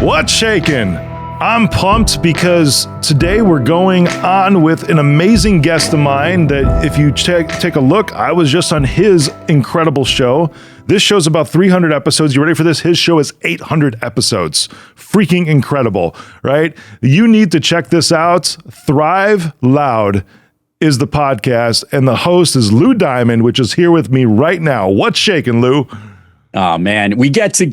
What's shaking? I'm pumped because today we're going on with an amazing guest of mine that if you take a look, I was just on his incredible show. This show's about 300 episodes. You ready for this? His show is 800 episodes. Freaking incredible, right? You need to check this out. Thrive Loud is the podcast, and the host is Lou Diamond, which is here with me right now. What's shaking, Lou? Oh, man. We get to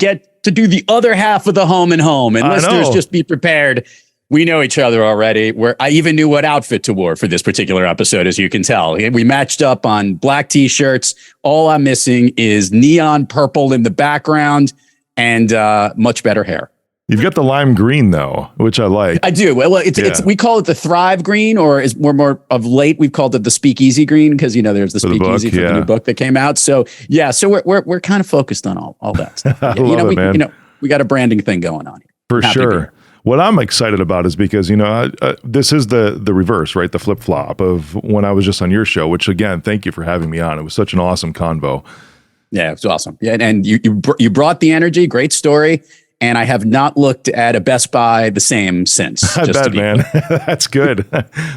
do the other half of the home and home. And listeners, just be prepared. We know each other already. I even knew what outfit to wear for this particular episode, as you can tell. We matched up on black t-shirts. All I'm missing is neon purple in the background and much better hair. You've got the lime green, though, which I like. I do. Well, we call it the Thrive green, or is more of late we've called it the Speakeasy green, because there's the Speakeasy for the new book that came out. So so we're kind of focused on all that stuff. Man. We got a branding thing going on here. For sure. What I'm excited about is because this is the reverse, right? The flip flop of when I was just on your show. Which again, thank you for having me on. It was such an awesome convo. Yeah, it was awesome. Yeah, and you brought the energy. Great story. And I have not looked at a Best Buy the same since. I bet, man. That's good.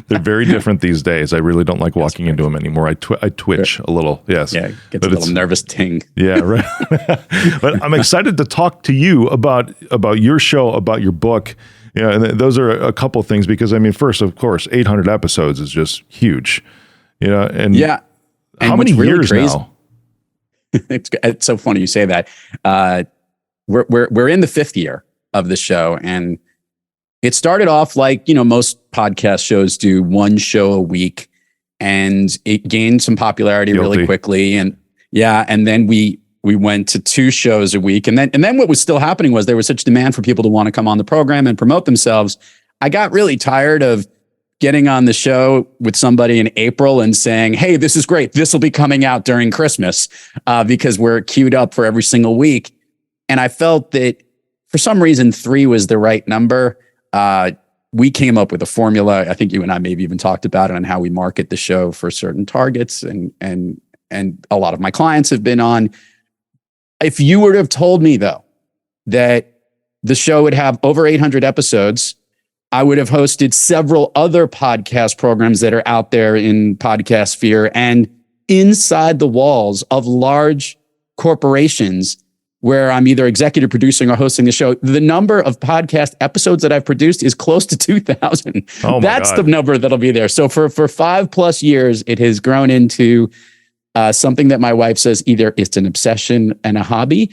They're very different these days. I really don't like walking into them anymore. I twitch a little. Yes. Yeah, gets a little nervous ting. Yeah, right. But I'm excited to talk to you about your show, about your book. And those are a couple of things because, first, of course, 800 episodes is just huge. And yeah. How many years now? It's so funny you say that. We're in the 5th year of the show, and it started off like, most podcast shows do, one show a week, and it gained some popularity really quickly. And then we went to 2 shows a week. And then what was still happening was there was such demand for people to want to come on the program and promote themselves. I got really tired of getting on the show with somebody in April and saying, hey, this is great. This will be coming out during Christmas because we're queued up for every single week. And I felt that for some reason 3 was the right number. We came up with a formula. I think you and I maybe even talked about it on how we market the show for certain targets. And a lot of my clients have been on. If you were to have told me, though, that the show would have over 800 episodes, I would have hosted several other podcast programs that are out there in podcast sphere and inside the walls of large corporations where I'm either executive producing or hosting the show. The number of podcast episodes that I've produced is close to 2,000. Oh, that's the number that'll be there. So for 5+ years, it has grown into something that my wife says either it's an obsession and a hobby,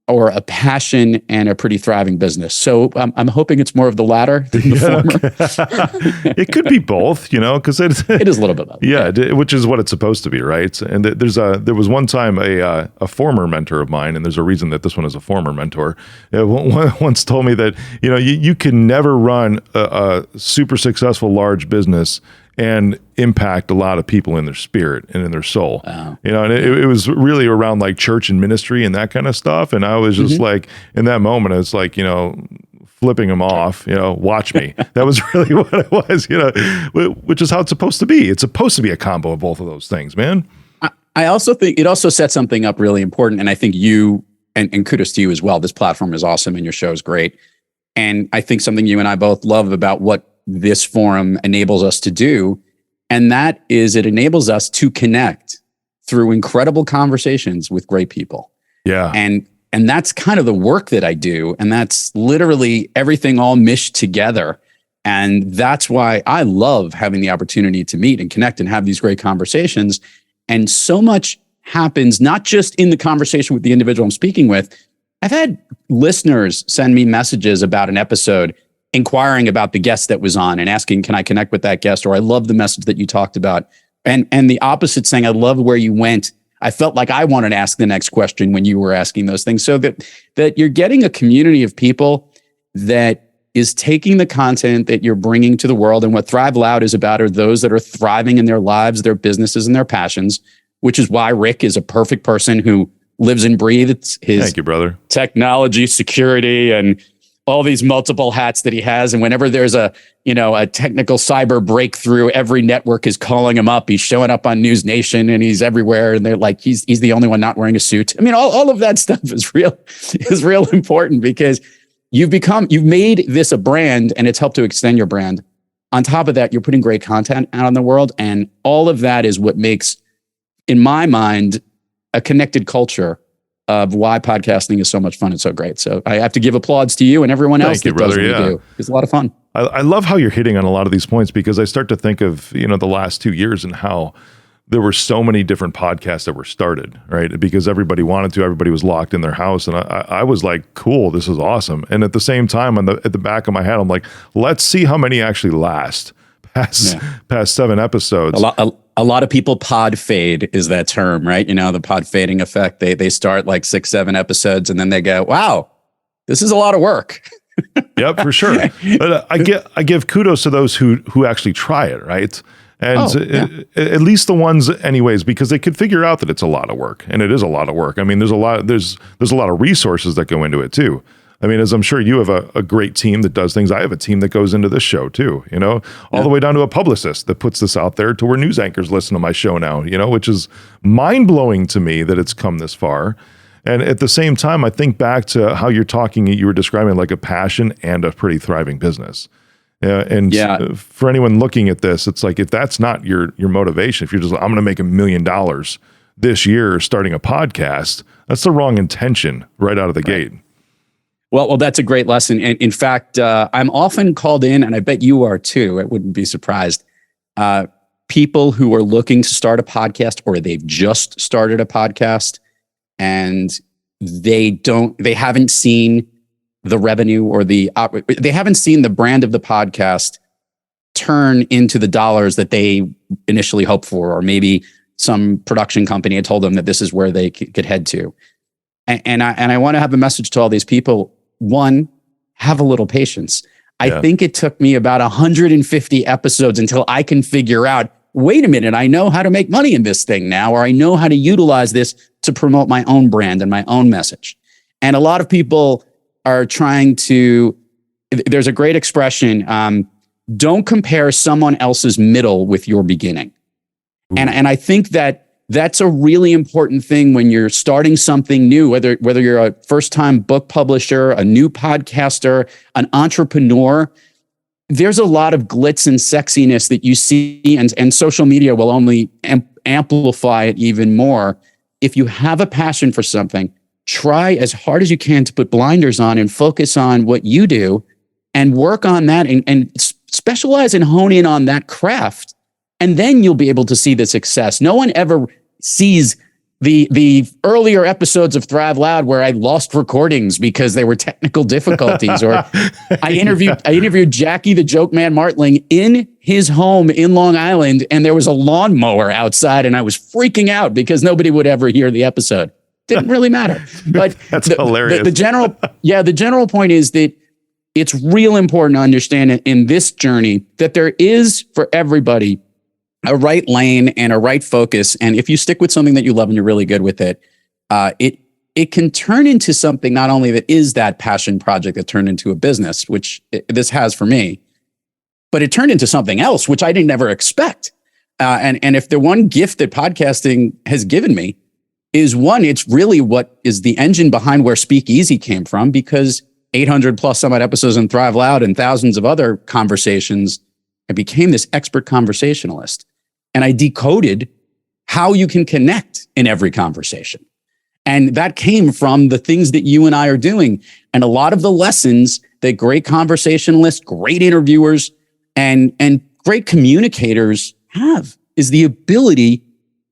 or a passion and a pretty thriving business. So I'm hoping it's more of the latter than the former. It could be both, because it is a little bit of both. Yeah, which is what it's supposed to be, right? And there was one time a former mentor of mine, and there's a reason that this one is a former mentor, once told me that you can never run a super successful large business and impact a lot of people in their spirit and in their soul. Wow. And it was really around like church and ministry and that kind of stuff. And I was just like, in that moment, it's like, flipping them off, watch me. That was really what it was, which is how it's supposed to be. It's supposed to be a combo of both of those things, man. I also think it also sets something up really important. And I think you, and kudos to you as well, this platform is awesome and your show is great. And I think something you and I both love about what this forum enables us to do, and that is it enables us to connect through incredible conversations with great people. Yeah. And that's kind of the work that I do, and that's literally everything all meshed together. And that's why I love having the opportunity to meet and connect and have these great conversations. And so much happens not just in the conversation with the individual I'm speaking with. I've had listeners send me messages about an episode inquiring about the guest that was on and asking, can I connect with that guest? Or I love the message that you talked about. And the opposite, saying, I love where you went. I felt like I wanted to ask the next question when you were asking those things. So that you're getting a community of people that is taking the content that you're bringing to the world. And what Thrive Loud is about are those that are thriving in their lives, their businesses, and their passions, which is why Rick is a perfect person who lives and breathes his Thank you, brother. Technology, security, and all these multiple hats that he has. And whenever there's a technical cyber breakthrough, every network is calling him up. He's showing up on News Nation and he's everywhere. And they're like, he's the only one not wearing a suit. I mean, all of that stuff is real important because you've made this a brand, and it's helped to extend your brand. On top of that, you're putting great content out in the world. And all of that is what makes, in my mind, a connected culture of why podcasting is so much fun and so great. So I have to give applause to you and everyone else that does what you do. It's a lot of fun. I love how you're hitting on a lot of these points, because I start to think of, the last 2 years and how there were so many different podcasts that were started, right? Because everybody wanted to, everybody was locked in their house. And I was like, cool, this is awesome. And at the same time, at the back of my head, I'm like, let's see how many actually last past 7 episodes. A lot of people pod fade is that term, right? The pod fading effect. They start like 6, 7 episodes and then they go, wow, this is a lot of work. Yep, for sure. But I give kudos to those who actually try it, right? And at least the ones anyways, because they could figure out that it's a lot of work, and it is a lot of work. I mean, there's a lot of resources that go into it too. I mean, as I'm sure you have a great team that does things. I have a team that goes into this show too, all the way down to a publicist that puts this out there to where news anchors listen to my show now, which is mind blowing to me that it's come this far. And at the same time, I think back to how you were describing like a passion and a pretty thriving business. For anyone looking at this, it's like, if that's not your motivation, if you're just, I'm going to make $1 million this year starting a podcast, that's the wrong intention right out of the gate. Well, that's a great lesson. And in fact, I'm often called in, and I bet you are too, I wouldn't be surprised, people who are looking to start a podcast, or they've just started a podcast, and they haven't seen the revenue or they haven't seen the brand of the podcast turn into the dollars that they initially hoped for, or maybe some production company had told them that this is where they could head to. And I want to have a message to all these people. One, have a little patience. I think it took me about 150 episodes until I can figure out, wait a minute, I know how to make money in this thing now, or I know how to utilize this to promote my own brand and my own message. And a lot of people are trying to, there's a great expression, don't compare someone else's middle with your beginning. And I think that's a really important thing when you're starting something new, whether you're a first-time book publisher, a new podcaster, an entrepreneur. There's a lot of glitz and sexiness that you see, and social media will only amplify it even more. If you have a passion for something, try as hard as you can to put blinders on and focus on what you do and work on that and specialize and hone in on that craft. And then you'll be able to see the success. No one ever sees the earlier episodes of Thrive Loud where I lost recordings because there were technical difficulties, or I interviewed Jackie the Joke Man Martling in his home in Long Island, and there was a lawnmower outside, and I was freaking out because nobody would ever hear the episode. Didn't really matter. But that's hilarious. The general point is that it's real important to understand in this journey that there is for everybody a right lane and a right focus. And if you stick with something that you love and you're really good with it, it can turn into something not only that is that passion project that turned into a business, which this has for me, but it turned into something else, which I didn't ever expect. And if the one gift that podcasting has given me is one, it's really what is the engine behind where Speakeasy came from, because 800 plus some odd episodes in Thrive Loud and thousands of other conversations, I became this expert conversationalist. And I decoded how you can connect in every conversation. And that came from the things that you and I are doing. And a lot of the lessons that great conversationalists, great interviewers, and great communicators have is the ability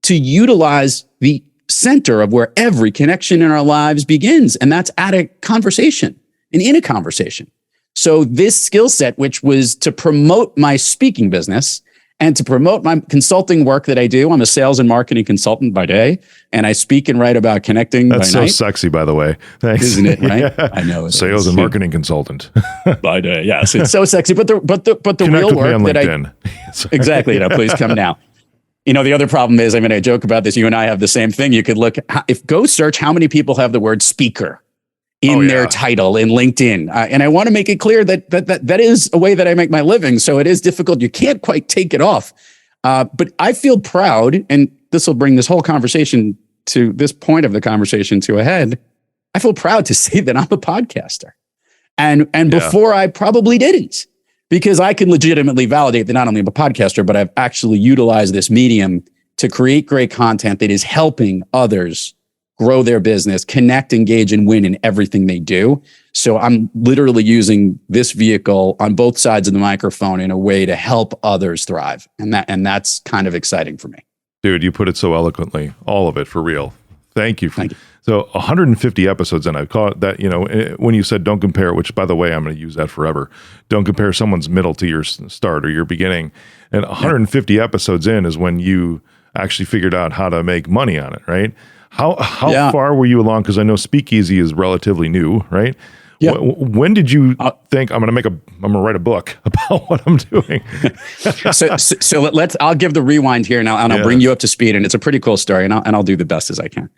to utilize the center of where every connection in our lives begins. And that's at a conversation and in a conversation. So this skill set, which was to promote my speaking business and to promote my consulting work that I do. I'm a sales and marketing consultant by day, and I speak and write about connecting That's by night. so sexy, by the way. Thanks. Isn't it, right? Yeah. I know. Sales and marketing consultant. By day, yes. It's so sexy. But the Connect real with me on work that LinkedIn. Exactly. Please come now. The other problem is, I joke about this. You and I have the same thing. You could go search how many people have the word speaker in their title in LinkedIn. And I want to make it clear that is a way that I make my living. So it is difficult. You can't quite take it off. But I feel proud, and this will bring this whole conversation to this point of the conversation to a head. I feel proud to say that I'm a podcaster. And before I probably didn't, because I can legitimately validate that not only I'm a podcaster, but I've actually utilized this medium to create great content that is helping others grow their business, connect, engage, and win in everything they do. So I'm literally using this vehicle on both sides of the microphone in a way to help others thrive. And that's kind of exciting for me. Dude, you put it so eloquently. All of it, for real. Thank you. Thank you. So 150 episodes, and I caught that, when you said don't compare, which by the way, I'm going to use that forever. Don't compare someone's middle to your start or your beginning. And 150 episodes in is when you actually figured out how to make money on it, right? How far were you along? Because I know Speakeasy is relatively new, right? Yeah. When did you think I'm going to write a book about what I'm doing? so I'll give the rewind here and I'll bring you up to speed. And it's a pretty cool story, and I'll do the best as I can.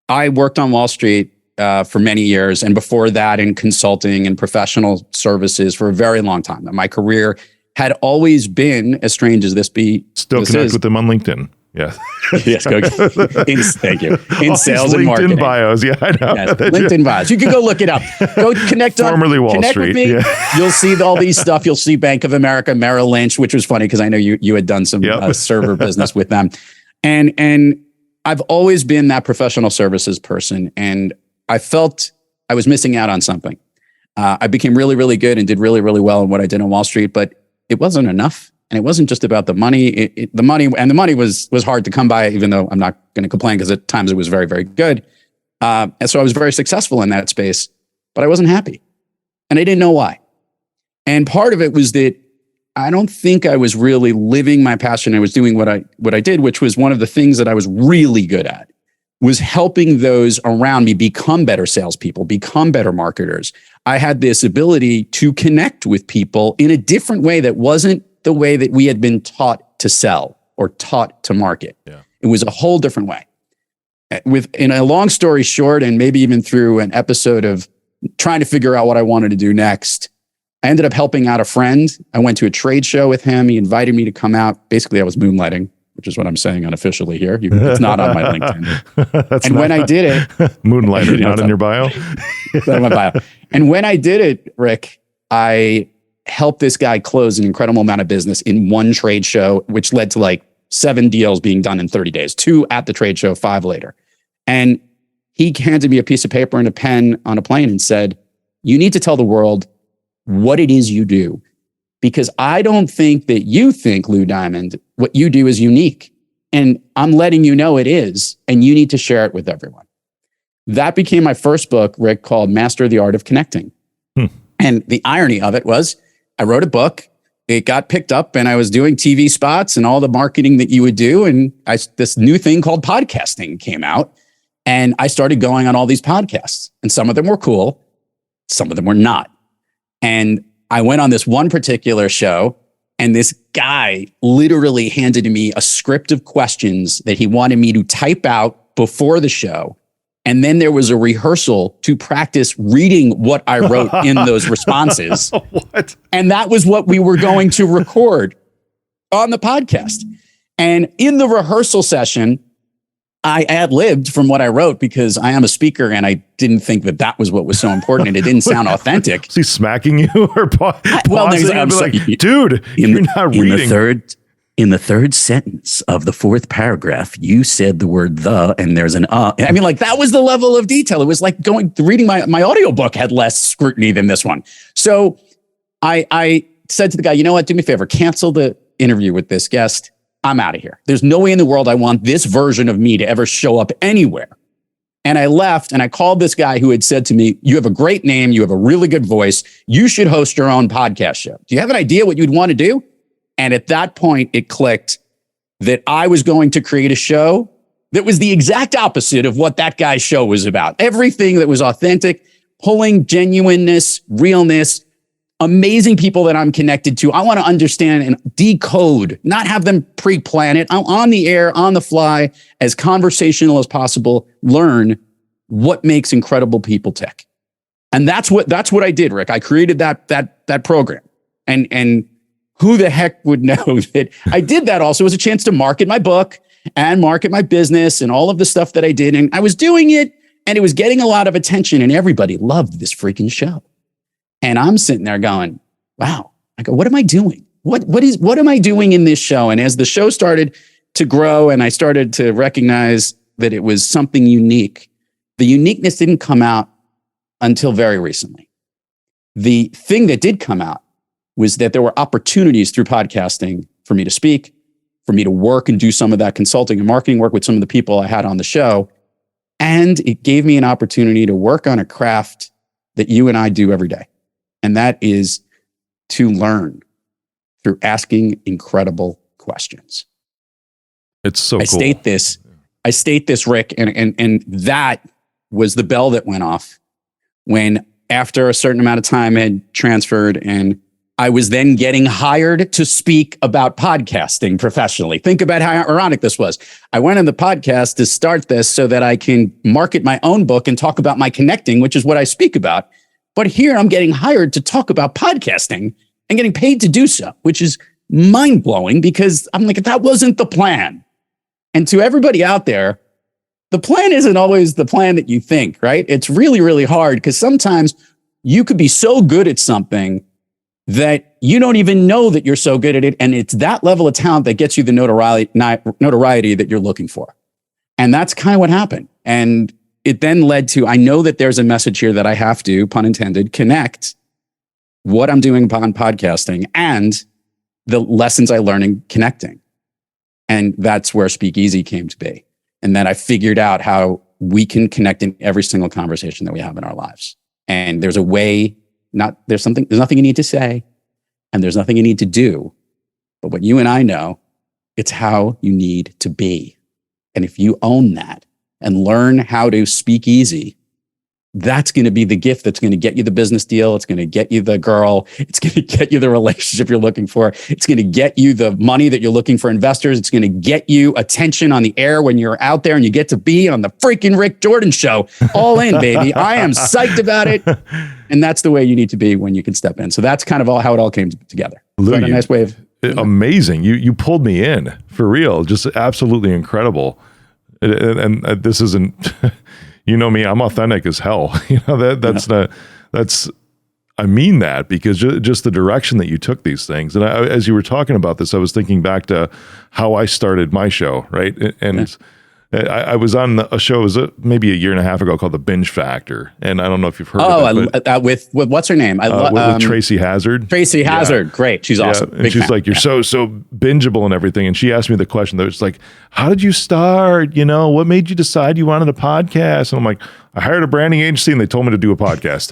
I worked on Wall Street for many years, and before that in consulting and professional services for a very long time. My career had always been, as strange as this connect with them on LinkedIn. Yeah. Yes. Thank you. In sales and LinkedIn marketing. Bios. Yeah, I know. Yes, LinkedIn bios. You can go look it up. Go connect Formerly Wall connect Street. With me. Yeah. You'll see all these stuff. You'll see Bank of America, Merrill Lynch, which was funny because I know you had done some server business with them. And I've always been that professional services person. And I felt I was missing out on something. I became really, really good and did really, really well in what I did on Wall Street, but it wasn't enough. And it wasn't just about the money. The money was hard to come by, even though I'm not going to complain because at times it was very, very good. And so I was very successful in that space, but I wasn't happy. And I didn't know why. And part of it was that I don't think I was really living my passion. I was doing what I did, which was one of the things that I was really good at, was helping those around me become better salespeople, become better marketers. I had this ability to connect with people in a different way that wasn't the way that we had been taught to sell or taught to market. Yeah. It was a whole different way. In a long story short, and maybe even through an episode of trying to figure out what I wanted to do next, I ended up helping out a friend. I went to a trade show with him. He invited me to come out. Basically, I was moonlighting, which is what I'm saying unofficially here. It's not on my LinkedIn. When I did it... Moonlighter, not in your bio? Not in my bio. And when I did it, Rick, I helped this guy close an incredible amount of business in one trade show, which led to like 7 deals being done in 30 days, 2 at the trade show, 5 later. And he handed me a piece of paper and a pen on a plane and said, you need to tell the world what it is you do. Because I don't think that you think, Lou Diamond, what you do is unique. And I'm letting you know it is, and you need to share it with everyone. That became my first book, Rick, called Master the Art of Connecting. And the irony of it was I wrote a book, it got picked up, and I was doing TV spots and all the marketing that you would do. And this new thing called podcasting came out, and I started going on all these podcasts. And some of them were cool, some of them were not. And I went on this one particular show, and this guy literally handed me a script of questions that he wanted me to type out before the show. And then there was a rehearsal to practice reading what I wrote in those responses. What? And that was what we were going to record on the podcast. And in the rehearsal session, I ad-libbed from what I wrote because I am a speaker and I didn't think that was what was so important, and it didn't sound authentic. Is he smacking you or pausing? I'm like, dude, you're not reading. In the third sentence of the fourth paragraph, you said the word "the" and there's an I mean, like, that was the level of detail. It was like reading my audiobook had less scrutiny than this one. So I said to the guy, you know what, do me a favor, cancel the interview with this guest. I'm out of here. There's no way in the world I want this version of me to ever show up anywhere. And I left, and I called this guy who had said to me, you have a great name. You have a really good voice. You should host your own podcast show. Do you have an idea what you'd want to do? And at that point, it clicked that I was going to create a show that was the exact opposite of what that guy's show was about. Everything that was authentic, pulling genuineness, realness, amazing people that I'm connected to. I want to understand and decode, not have them pre-plan it. I'm on the air, on the fly, as conversational as possible, learn what makes incredible people tick. And that's what I did, Rick. I created that program. And who the heck would know that I did that also as a chance to market my book and market my business and all of the stuff that I did. And I was doing it And it was getting a lot of attention and everybody loved this freaking show. And I'm sitting there going, wow, I go, what am I doing? What am I doing in this show? And as the show started to grow and I started to recognize that it was something unique, the uniqueness didn't come out until very recently. The thing that did come out was that there were opportunities through podcasting for me to speak, for me to work and do some of that consulting and marketing work with some of the people I had on the show. And it gave me an opportunity to work on a craft that you and I do every day. And that is to learn through asking incredible questions. It's so cool. I state this, Rick, and that was the bell that went off when after a certain amount of time had transferred and I was then getting hired to speak about podcasting professionally. Think about how ironic this was. I went on the podcast to start this so that I can market my own book and talk about my connecting, which is what I speak about. But here I'm getting hired to talk about podcasting and getting paid to do so, which is mind blowing because I'm like, that wasn't the plan. And to everybody out there, the plan isn't always the plan that you think, right? It's really, really hard because sometimes you could be so good at something that you don't even know that you're so good at it. And it's that level of talent that gets you the notoriety that you're looking for. And that's kind of what happened. And it then led to, I know that there's a message here that I have to, pun intended, connect what I'm doing on podcasting and the lessons I learned in connecting. And that's where Speakeasy came to be. And then I figured out how we can connect in every single conversation that we have in our lives. And there's a way, there's nothing you need to say, and there's nothing you need to do. But what you and I know, it's how you need to be. And if you own that and learn how to speak easy, that's going to be the gift that's going to get you the business deal. It's going to get you the girl. It's going to get you the relationship you're looking for. It's going to get you the money that you're looking for investors. It's going to get you attention on the air when you're out there and you get to be on the freaking Rick Jordan show. All in, baby. I am psyched about it. And that's the way you need to be when you can step in. So that's kind of how it all came together. Lou, a nice way of amazing. You pulled me in for real. Just absolutely incredible. And this isn't, you know me, I'm authentic as hell. I mean that because just the direction that you took these things. And as you were talking about this, I was thinking back to how I started my show, right? And I was on a show, it was maybe a year and a half ago called the Binge Factor. And I don't know if you've heard of it. With what's her name? With Tracy Hazard. Tracy Hazard. Great. She's awesome. And she's like, you're so bingeable and everything. And she asked me the question that was like, how did you start? You know, what made you decide you wanted a podcast? And I'm like, I hired a branding agency and they told me to do a podcast.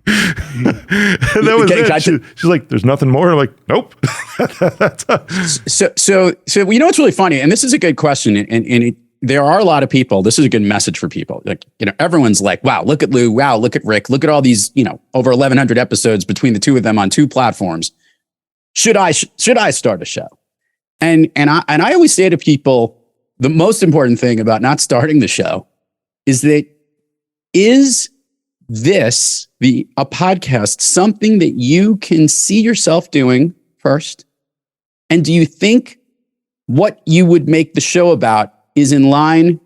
And that was it. She's like, there's nothing more. I'm like, nope. So you know what's really funny, and this is a good question, and there are a lot of people. This is a good message for people. Like, you know, everyone's like, wow, look at Lou, wow, look at Rick, look at all these, you know, over 1,100 episodes between the two of them on 2 platforms. Should I start a show? And I always say to people, the most important thing about not starting the show is that a podcast something that you can see yourself doing first? And do you think what you would make the show about is in line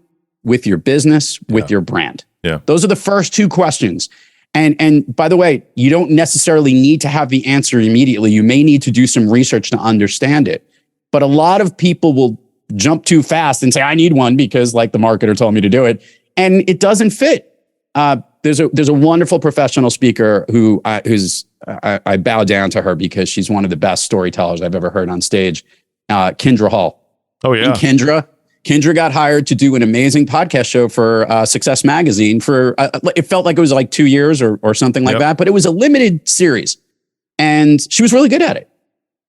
with your business, with your brand? Yeah. Those are the first 2 questions. And by the way, you don't necessarily need to have the answer immediately. You may need to do some research to understand it. But a lot of people will jump too fast and say, I need one because like the marketer told me to do it. And it doesn't fit. There's a wonderful professional speaker who I bow down to her because she's one of the best storytellers I've ever heard on stage. Kindra Hall. Oh yeah. And Kindra got hired to do an amazing podcast show for Success Magazine for it felt like it was like 2 years or something like that, but it was a limited series, and she was really good at it.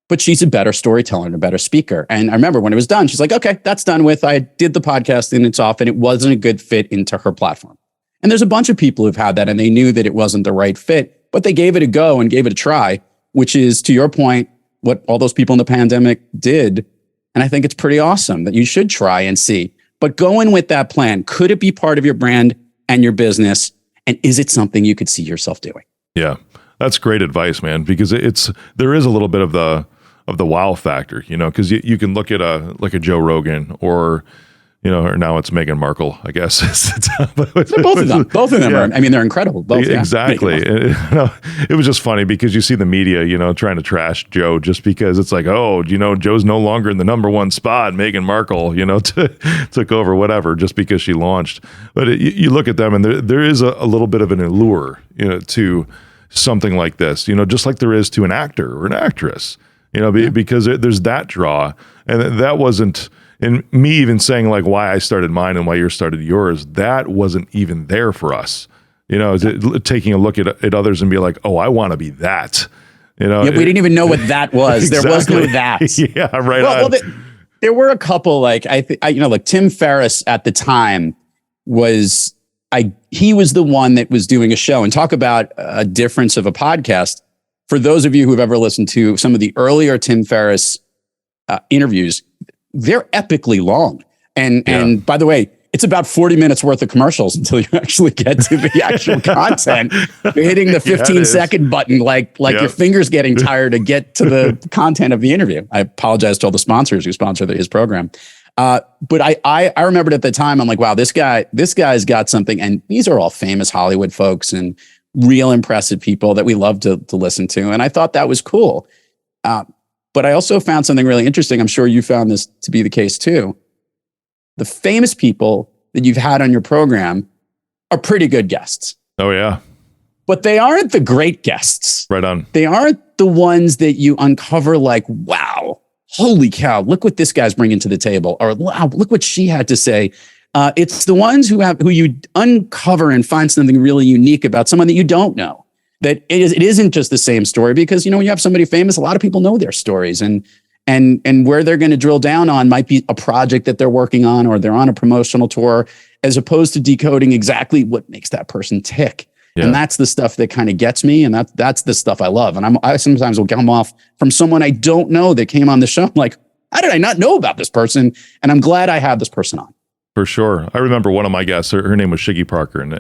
But she's a better storyteller and a better speaker. And I remember when it was done, she's like, okay, that's done with. I did the podcast and it's off, and it wasn't a good fit into her platform. And there's a bunch of people who've had that, and they knew that it wasn't the right fit, but they gave it a go and gave it a try, which is, to your point, what all those people in the pandemic did. And I think it's pretty awesome that you should try and see. But go in with that plan. Could it be part of your brand and your business? And is it something you could see yourself doing? Yeah, that's great advice, man, because there is a little bit of the wow factor, you know, because you can look at like a Joe Rogan or or now it's Meghan Markle, I guess. Both of them. Both of them are. I mean, they're incredible. Both. Exactly. It was just funny because you see the media, trying to trash Joe just because it's like, oh, Joe's no longer in the number one spot. Meghan Markle, took over, whatever, just because she launched. But you look at them, and there is a little bit of an allure, to something like this, just like there is to an actor or an actress, because there's that draw, and that wasn't. And me even saying like why I started mine and why you started yours, that wasn't even there for us. Taking a look at others and be like, oh, I want to be that. We didn't even know what that was. Exactly. There was no that. Yeah, right. Well, there were a couple like like Tim Ferriss at the time he was the one that was doing a show, and talk about a difference of a podcast. For those of you who have ever listened to some of the earlier Tim Ferriss interviews, they're epically long. And by the way, it's about 40 minutes worth of commercials until you actually get to the actual content. You're hitting the 15-second button, like your fingers getting tired to get to the content of the interview. I apologize to all the sponsors who sponsor his program. But I remembered at the time, I'm like, wow, this guy's got something. And these are all famous Hollywood folks and real impressive people that we love to listen to. And I thought that was cool. But I also found something really interesting. I'm sure you found this to be the case too. The famous people that you've had on your program are pretty good guests. Oh, yeah. But they aren't the great guests. Right on. They aren't the ones that you uncover like, wow, holy cow, look what this guy's bringing to the table. Or wow, look what she had to say. It's the ones who you uncover and find something really unique about someone that you don't know. That it isn't just the same story, because, when you have somebody famous, a lot of people know their stories, and where they're going to drill down on might be a project that they're working on, or they're on a promotional tour, as opposed to decoding exactly what makes that person tick. Yeah. And that's the stuff that kind of gets me. And that's the stuff I love. And I sometimes will come off from someone I don't know that came on the show. I'm like, how did I not know about this person? And I'm glad I had this person on. For sure. I remember one of my guests, her name was Shiggi Parker. And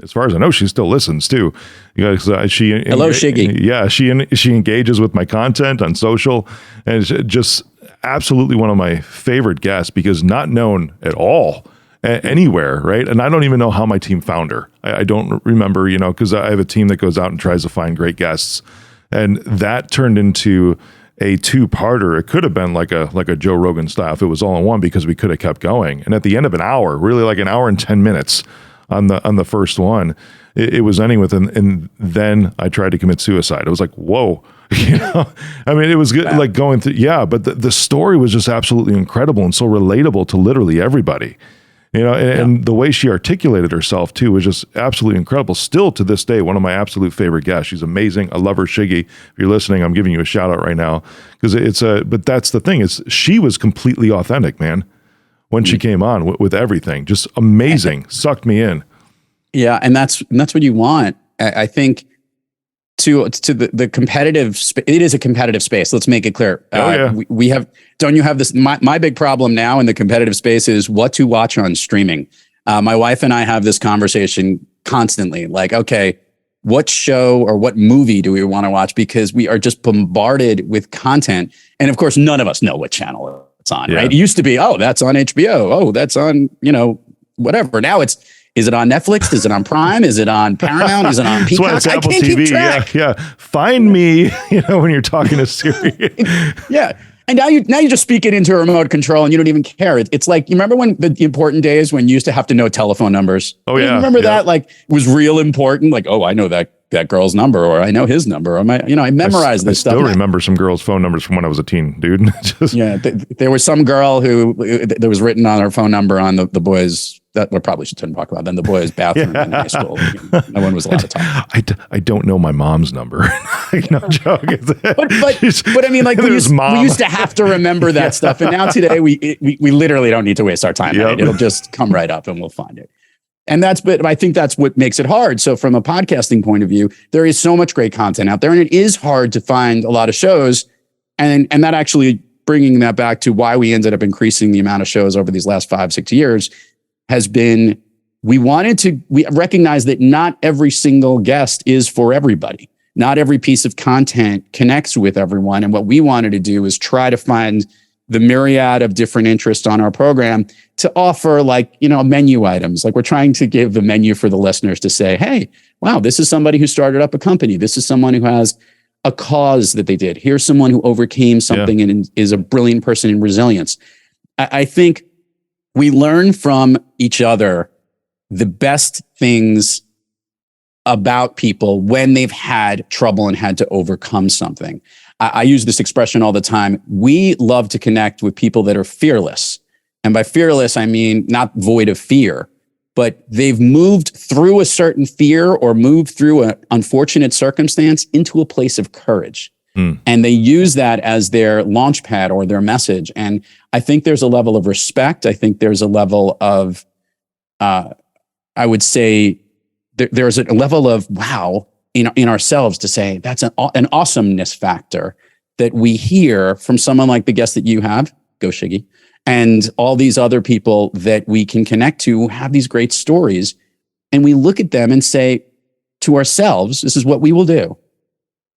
as far as I know, she still listens too. Hello, Shiggi. Yeah, she engages with my content on social, and it's just absolutely one of my favorite guests, because not known at all anywhere, right? And I don't even know how my team found her. I don't remember, because I have a team that goes out and tries to find great guests. And that turned into a two-parter. It could have been like a Joe Rogan style if it was all in one, because we could have kept going. And at the end of an hour, really like an hour and 10 minutes on the first one, it was ending with, and then I tried to commit suicide. It was like, whoa, I mean, it was good, like going through, but the story was just absolutely incredible and so relatable to literally everybody. And the way she articulated herself too was just absolutely incredible. Still to this day, one of my absolute favorite guests. She's amazing. I love her, Shiggi. If you're listening, I'm giving you a shout out right now, because but that's the thing, is she was completely authentic, man. When she came on with everything, just amazing, sucked me in. Yeah. And that's what you want. I think to the competitive, it is a competitive space. Let's make it clear. We have, don't you have this? My big problem now in the competitive space is what to watch on streaming. My wife and I have this conversation constantly. Like, okay, what show or what movie do we want to watch? Because we are just bombarded with content. And of course, none of us know what channel it's on, right? It used to be, oh, that's on HBO. Oh, that's on, whatever. Now is it on Netflix? Is it on Prime? Is it on Paramount? Is it on Peacock? It's Apple TV. Yeah. Find me, when you're talking to Siri. Yeah. And now you just speak it into a remote control and you don't even care. It's like, you remember when the important days when you used to have to know telephone numbers? Oh, yeah. You remember that? Like, it was real important. Like, oh, I know that girl's number, or I know his number. Or I memorized this stuff. I still remember some girls' phone numbers from when I was a teen, dude. There was some girl who there was written on her phone number on the boys. That we probably shouldn't talk about. Then the boys' bathroom in high school. No one was allowed to talk. I don't know my mom's number. No joke. But I mean, like we used to have to remember that stuff, and now today we literally don't need to waste our time on it. It'll just come right up, and we'll find it. And but I think that's what makes it hard. So from a podcasting point of view, there is so much great content out there, and it is hard to find a lot of shows. And that actually, bringing that back to why we ended up increasing the amount of shows over these last 5-6 years, has been, we recognize that not every single guest is for everybody. Not every piece of content connects with everyone. And what we wanted to do is try to find the myriad of different interests on our program to offer like, menu items. Like we're trying to give the menu for the listeners to say, hey, wow, this is somebody who started up a company. This is someone who has a cause that they did. Here's someone who overcame something and is a brilliant person in resilience. I think we learn from each other the best things about people when they've had trouble and had to overcome something. I use this expression all the time. We love to connect with people that are fearless. And by fearless, I mean not void of fear, but they've moved through a certain fear or moved through an unfortunate circumstance into a place of courage. And they use that as their launch pad or their message. And I think there's a level of respect. I think there's a level of, I would say, there's a level of wow in ourselves to say that's an awesomeness factor that we hear from someone like the guest that you have, go Shiggi, and all these other people that we can connect to who have these great stories. And we look at them and say to ourselves, this is what we will do,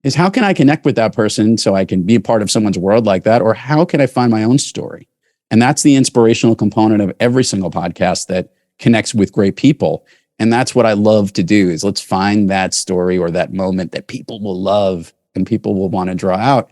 is how can I connect with that person so I can be a part of someone's world like that? Or how can I find my own story? And that's the inspirational component of every single podcast that connects with great people. And that's what I love to do is let's find that story or that moment that people will love and people will want to draw out,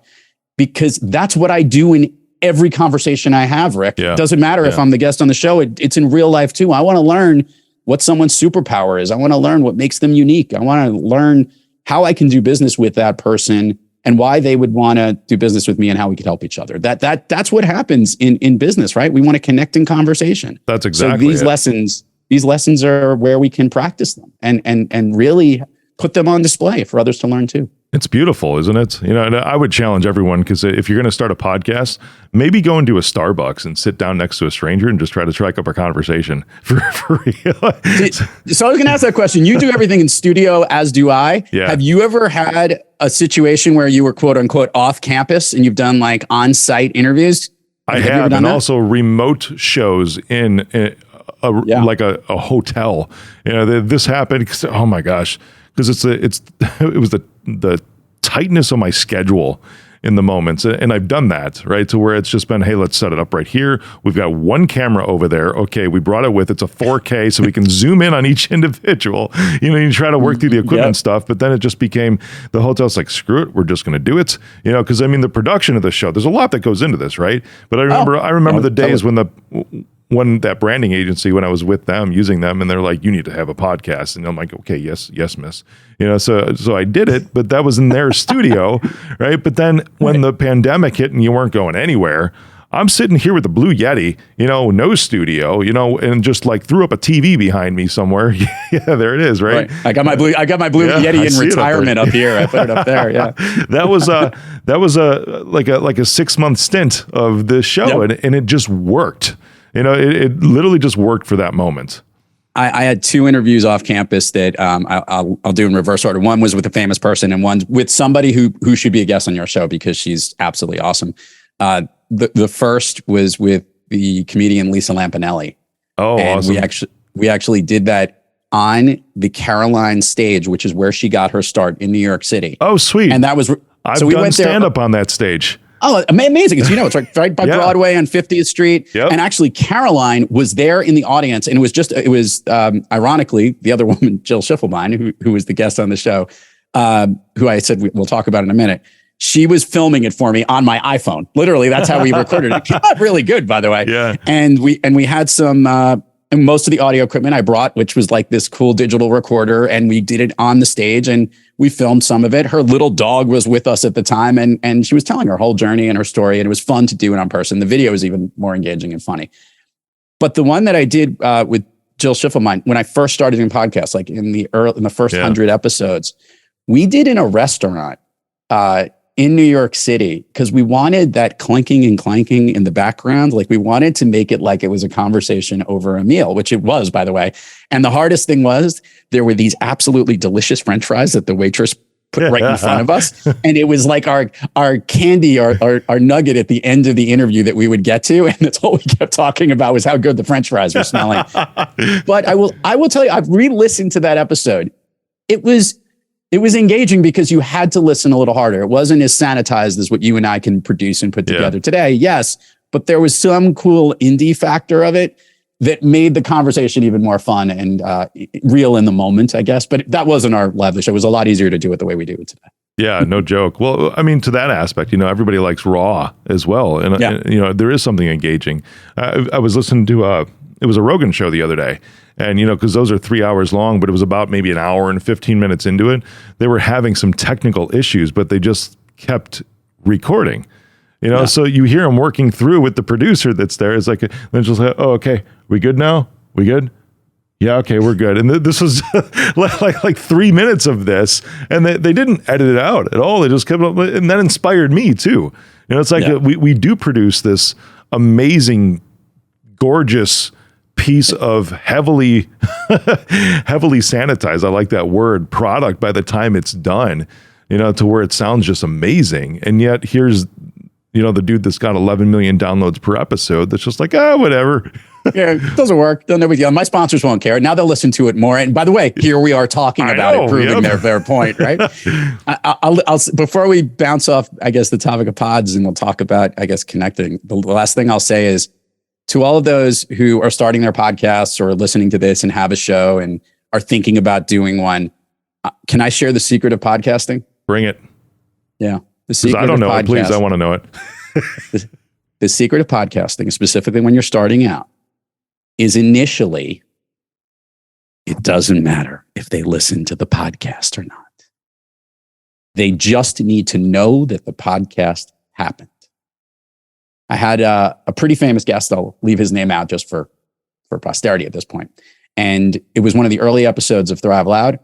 because that's what I do in every conversation I have, Rick. It doesn't matter if I'm the guest on the show. It's in real life too. I want to learn what someone's superpower is. I want to learn what makes them unique. I want to learn how I can do business with that person and why they would want to do business with me and how we could help each other. That's what happens in business, right? We want to connect in conversation. That's exactly so these lessons are where we can practice them and really put them on display for others to learn too. It's beautiful, isn't it? And I would challenge everyone, because if you're going to start a podcast, maybe go into a Starbucks and sit down next to a stranger and just try to strike up a conversation for real. So I was going to ask that question. You do everything in studio, as do I. Yeah. Have you ever had a situation where you were quote unquote off campus and you've done like on-site interviews? I have, and also remote shows in like a hotel. This happened. Oh my gosh. Because it was the tightness of my schedule in the moments. And I've done that, right? To where it's just been, hey, let's set it up right here. We've got one camera over there. Okay, we brought it with, it's a 4K, so we can zoom in on each individual. You try to work through the equipment stuff, but then it just became, the hotel's like, screw it, we're just going to do it. Because the production of the show, there's a lot that goes into this, right? But I remember the days when that branding agency, when I was with them, using them, and they're like, you need to have a podcast. And I'm like, okay, yes, miss. So I did it, but that was in their studio, right? But then when the pandemic hit and you weren't going anywhere, I'm sitting here with the Blue Yeti, no studio, and just like threw up a TV behind me somewhere. Yeah, there it is, right? I got my Blue Yeti in retirement up here. I put it up there. Yeah. That was like a 6-month stint of this show, and it just worked. It literally just worked for that moment. I had 2 interviews off campus that I'll do in reverse order. One was with a famous person and one with somebody who should be a guest on your show because she's absolutely awesome. The first was with the comedian Lisa Lampanelli. Oh, and awesome. We actually did that on the Caroline stage, which is where she got her start in New York City. Oh, sweet. And that was I've done stand-up on that stage. Oh, amazing. It's right by Broadway on 50th Street. Yep. And actually Caroline was there in the audience. And it was ironically, the other woman, Jill Schiffelbein, who was the guest on the show, who I said we'll talk about in a minute. She was filming it for me on my iPhone. Literally, that's how we recorded it. It came out really good, by the way. Yeah. And we had some, and most of the audio equipment I brought, which was like this cool digital recorder, and we did it on the stage and we filmed some of it. Her little dog was with us at the time, and she was telling her whole journey and her story, and it was fun to do it on person. The video was even more engaging and funny. But the one that I did with Jill Schiffelbein, when I first started doing podcasts, like in the first 100 episodes, we did in a restaurant in New York City because we wanted that clinking and clanking in the background. Like we wanted to make it like it was a conversation over a meal, which it was, by the way. And the hardest thing was there were these absolutely delicious French fries that the waitress put right in front of us. And it was like our candy, our nugget at the end of the interview that we would get to. And that's all we kept talking about was how good the French fries were smelling. But I will tell you, I've re-listened to that episode. It was engaging because you had to listen a little harder. It wasn't as sanitized as what you and I can produce and put together today. Yes, but there was some cool indie factor of it that made the conversation even more fun and real in the moment, I guess. But that wasn't our lively show. It was a lot easier to do it the way we do it today. Yeah, no joke. Well, I mean, to that aspect, everybody likes raw as well. And, there is something engaging. I was listening to, it was a Rogan show the other day. And, because those are 3 hours long, but it was about maybe an hour and 15 minutes into it. They were having some technical issues, but they just kept recording. So you hear him working through with the producer that's there. It's like, they're just like, oh, okay, we good now? We good? Yeah, okay, we're good. And this was like 3 minutes of this, and they didn't edit it out at all. They just kept up, and that inspired me too. It's like we do produce this amazing, gorgeous piece of heavily sanitized, I like that word, product by the time it's done, to where it sounds just amazing. And yet here's the dude that's got 11 million downloads per episode that's just like, whatever. Yeah, it doesn't work. They'll never. My sponsors won't care. Now they'll listen to it more. And by the way, here we are talking about it, proving their point, right? I'll before we bounce off, I guess, the topic of pods, and we'll talk about, I guess, connecting. The last thing I'll say is to all of those who are starting their podcasts or listening to this and have a show and are thinking about doing one, can I share the secret of podcasting? Bring it. Yeah. The secret I don't know it. Please, I want to know it. The secret of podcasting, specifically when you're starting out, is initially, it doesn't matter if they listen to the podcast or not. They just need to know that the podcast happened. I had a pretty famous guest. I'll leave his name out just for posterity at this point. And it was one of the early episodes of Thrive Loud.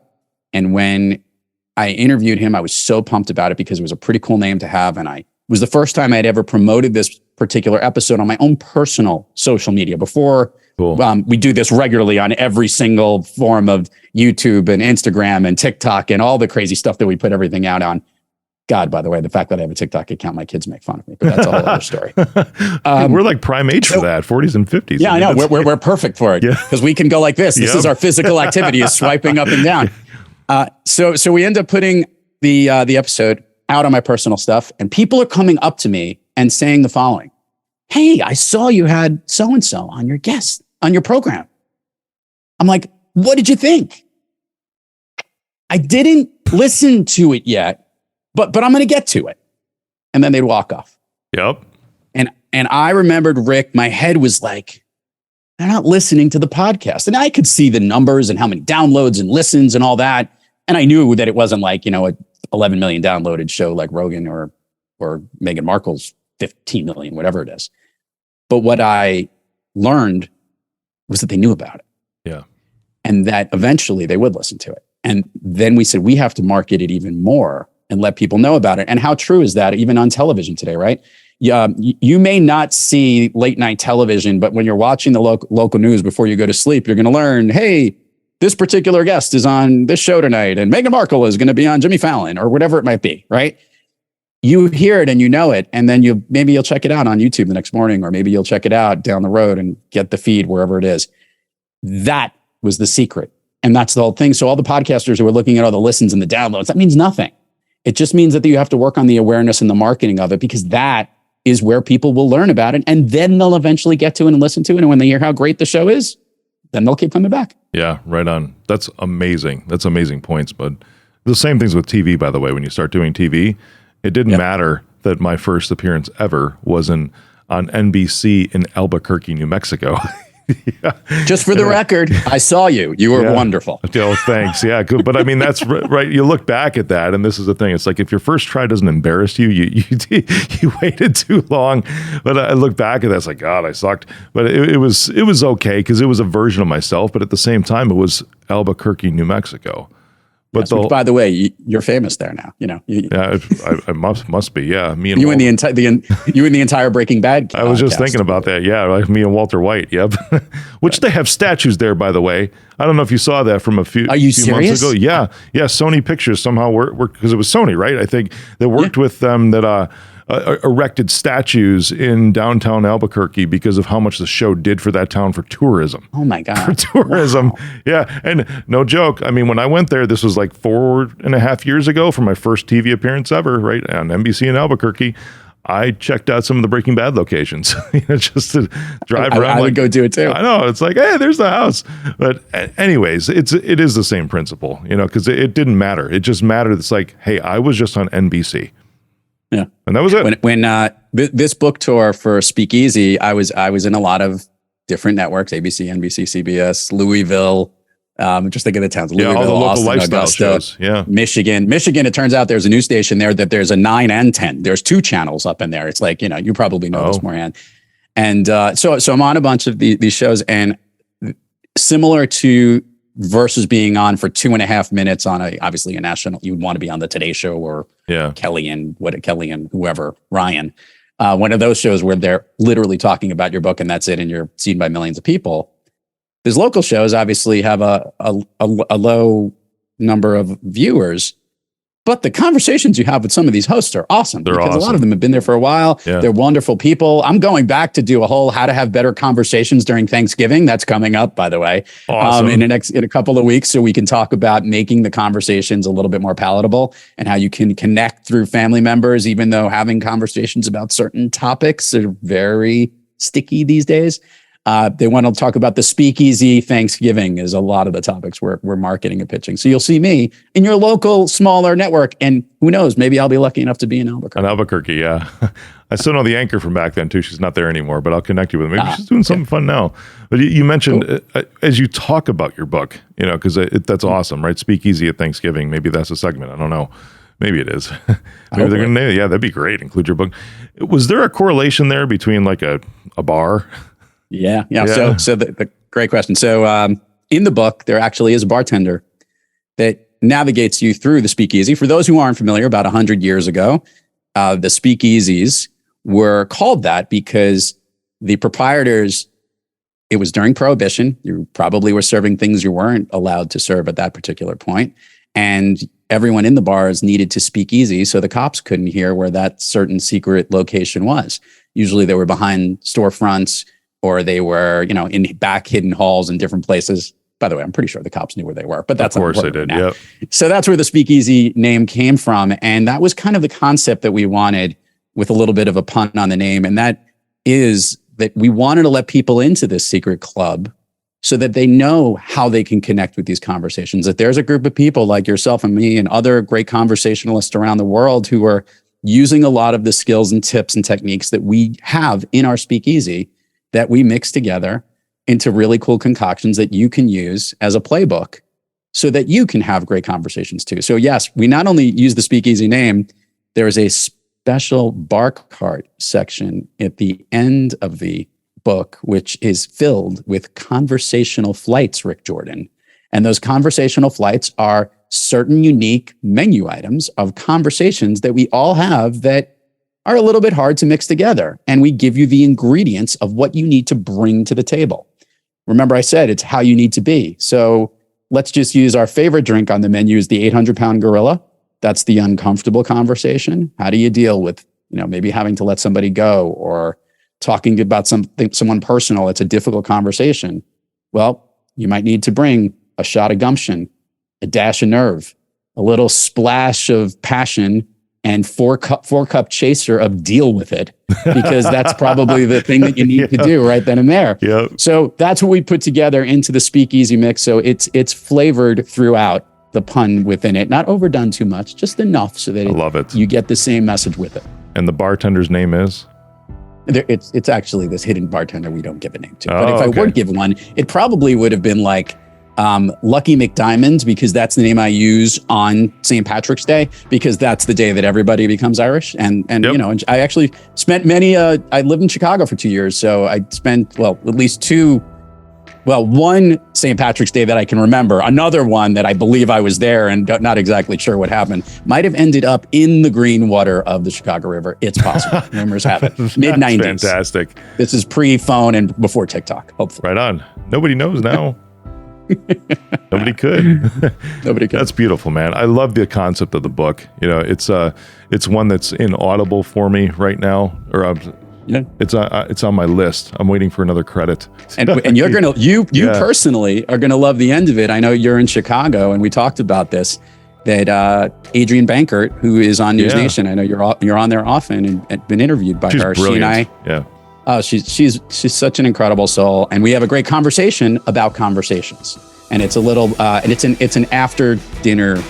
And when I interviewed him, I was so pumped about it because it was a pretty cool name to have. And it was the first time I'd ever promoted this particular episode on my own personal social media. Before, cool. We do this regularly on every single form of YouTube and Instagram and TikTok and all the crazy stuff that we put everything out on. God, by the way, the fact that I have a TikTok account, my kids make fun of me, but that's a whole other story. We're like prime age for that, 40s and 50s. Yeah, I know. We're perfect for it because we can go like this. This is our physical activity, is swiping up and down. So we end up putting the episode out on my personal stuff, and people are coming up to me and saying the following: "Hey, I saw you had so-and-so on your program." I'm like, "What did you think?" I didn't listen to it yet, but I'm going to get to it. And then they'd walk off. Yep. And I remembered, Rick, my head was like, they're not listening to the podcast. And I could see the numbers and how many downloads and listens and all that. And I knew that it wasn't like, a 11 million downloaded show like Rogan or Meghan Markle's 15 million, whatever it is. But what I learned was that they knew about it. Yeah. And that eventually they would listen to it. And then we said, we have to market it even more and let people know about it. And how true is that even on television today, right? You may not see late night television, but when you're watching the local news before you go to sleep, you're going to learn, hey, this particular guest is on this show tonight, and Meghan Markle is going to be on Jimmy Fallon, or whatever it might be, right? You hear it and you know it, and then maybe you'll check it out on YouTube the next morning, or maybe you'll check it out down the road and get the feed wherever it is. That was the secret. And that's the whole thing. So all the podcasters who are looking at all the listens and the downloads, that means nothing. It just means that you have to work on the awareness and the marketing of it, because that is where people will learn about it. And then they'll eventually get to it and listen to it. And when they hear how great the show is, then they'll keep coming back. Yeah, right on. That's amazing. That's amazing points. But the same things with TV, by the way. When you start doing TV, it didn't matter that my first appearance ever was on NBC in Albuquerque, New Mexico. Yeah. Just for the record, I saw you. You were wonderful. Oh, thanks. Yeah, good. But I mean, that's right. You look back at that, and this is the thing. It's like if your first try doesn't embarrass you, you waited too long. But I look back at that, it's like, God, I sucked. But it was okay because it was a version of myself. But at the same time, it was Albuquerque, New Mexico. But yes, which, by the way, you're famous there now. I must be. Yeah, me and you and the entire Breaking Bad. I was just thinking about that. Yeah, like me and Walter White. Yep. Which they have statues there, by the way. I don't know if you saw that from a few months ago. Yeah. Sony Pictures somehow worked because it was Sony, right? I think they worked with them that erected statues in downtown Albuquerque because of how much the show did for that town for tourism. Oh my God. For tourism. Wow. Yeah. And no joke. I mean, when I went there, this was like 4.5 years ago for my first TV appearance ever, right? On NBC in Albuquerque. I checked out some of the Breaking Bad locations, just to drive around. I would go do it too. I know, it's like, hey, there's the house. But anyways, it is the same principle, because it didn't matter. It just mattered. It's like, hey, I was just on NBC. Yeah, and that was it. When this book tour for Speakeasy, I was in a lot of different networks: ABC, NBC, CBS, Louisville. Just think of the towns: Louisville, all the local Austin, lifestyle Augusta, shows. Yeah, Michigan. It turns out there's a news station there that there's a 9 and 10. There's 2 channels up in there. It's like, you probably know this, Moran. And so I'm on a bunch of these shows, and similar to versus being on for 2.5 minutes on obviously a national, you would want to be on the Today Show or Kelly and whoever, Ryan. One of those shows where they're literally talking about your book and that's it, and you're seen by millions of people. These local shows obviously have a low number of viewers, but the conversations you have with some of these hosts are awesome. They're because awesome. A lot of them have been there for a while. Yeah. They're wonderful people. I'm going back to do a whole how to have better conversations during Thanksgiving. That's coming up, by the way, awesome. in a couple of weeks. So we can talk about making the conversations a little bit more palatable and how you can connect through family members, even though having conversations about certain topics are very sticky these days. They want to talk about the Speakeasy Thanksgiving is a lot of the topics we're marketing and pitching. So you'll see me in your local smaller network, and who knows, maybe I'll be lucky enough to be in Albuquerque. In Albuquerque, yeah. I still know the anchor from back then too. She's not there anymore, but I'll connect you with her. Maybe she's doing something fun now. But you mentioned as you talk about your book, because that's awesome, right? Speakeasy at Thanksgiving. Maybe that's a segment. I don't know. Maybe it is. Maybe they're going to, that'd be great. Include your book. Was there a correlation there between like a bar? Yeah. So the great question. So in the book, there actually is a bartender that navigates you through the speakeasy. For those who aren't familiar, about 100 years ago, the speakeasies were called that because the proprietors, it was during Prohibition. You probably were serving things you weren't allowed to serve at that particular point. And everyone in the bars needed to speak easy so the cops couldn't hear where that certain secret location was. Usually they were behind storefronts, or they were, in back hidden halls in different places. By the way, I'm pretty sure the cops knew where they were, but that's of course they did. Yep. So that's where the Speakeasy name came from, and that was kind of the concept that we wanted, with a little bit of a pun on the name, and that is that we wanted to let people into this secret club so that they know how they can connect with these conversations. That there's a group of people like yourself and me and other great conversationalists around the world who are using a lot of the skills and tips and techniques that we have in our Speakeasy, that we mix together into really cool concoctions that you can use as a playbook so that you can have great conversations too. So yes, we not only use the Speakeasy name, there is a special bar cart section at the end of the book, which is filled with conversational flights, Rick Jordan. And those conversational flights are certain unique menu items of conversations that we all have that are a little bit hard to mix together. And we give you the ingredients of what you need to bring to the table. Remember, I said it's how you need to be. So let's just use our favorite drink on the menu is the 800-pound gorilla. That's the uncomfortable conversation. How do you deal with, maybe having to let somebody go, or talking about someone personal? It's a difficult conversation. Well, you might need to bring a shot of gumption, a dash of nerve, a little splash of passion, and four cup chaser of deal with it, because that's probably the thing that you need to do right then and there. Yep. So that's what we put together into the Speakeasy mix. So it's flavored throughout, the pun within it, not overdone too much, just enough so that I love it. You get the same message with it. And the bartender's name is? It's actually this hidden bartender we don't give a name to. But if I would give one, it probably would have been like Lucky McDiamond, because that's the name I use on St. Patrick's Day, because that's the day that everybody becomes Irish. And Yep. I actually spent I lived in Chicago for 2 years. So I spent, at least one St. Patrick's Day that I can remember. Another one that I believe I was there and not exactly sure what happened might have ended up in the green water of the Chicago River. It's possible. Rumors have it. Mid-90s. Fantastic. This is pre-phone and before TikTok, hopefully. Right on. Nobody knows now. Nobody could. Nobody could. That's beautiful, man. I love the concept of the book. It's one that's in Audible for me right now, or it's on my list. I'm waiting for another credit. And you're gonna personally are gonna love the end of it. I know you're in Chicago, and we talked about this. that Adrienne Bankert, who is on News Nation, I know you're on there often and been interviewed by her. Brilliant. She and I, she's such an incredible soul, and we have a great conversation about conversations. And it's a little, and it's an after dinner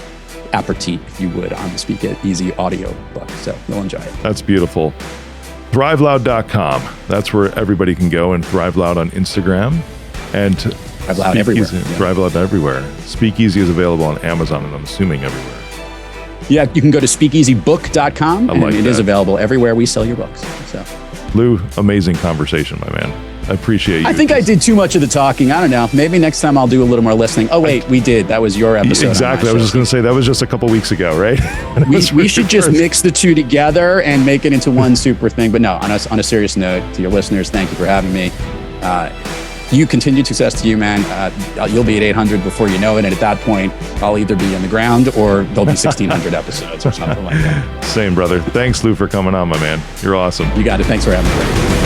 aperitif, if you would, on the Speak It Easy audio book. So you'll enjoy it. That's beautiful. ThriveLoud.com. That's where everybody can go, and Thrive Loud on Instagram. And Thrive Loud everywhere. Thrive Loud everywhere. Speakeasy is available on Amazon, and I'm assuming everywhere. Yeah, you can go to speakeasybook.com, and it is available everywhere we sell your books. So, Lou, amazing conversation, my man. I appreciate you. I think I did too much of the talking. I don't know. Maybe next time I'll do a little more listening. Oh, wait, we did. That was your episode. Exactly. I was just going to say that was just a couple weeks ago, right? We should just mix the two together and make it into one super thing. But no, on a serious note, to your listeners, thank you for having me. You continued success to you, man. You'll be at 800 before you know it. And at that point, I'll either be on the ground or there'll be 1,600 episodes or something like that. Same, brother. Thanks, Lou, for coming on, my man. You're awesome. You got it. Thanks for having me.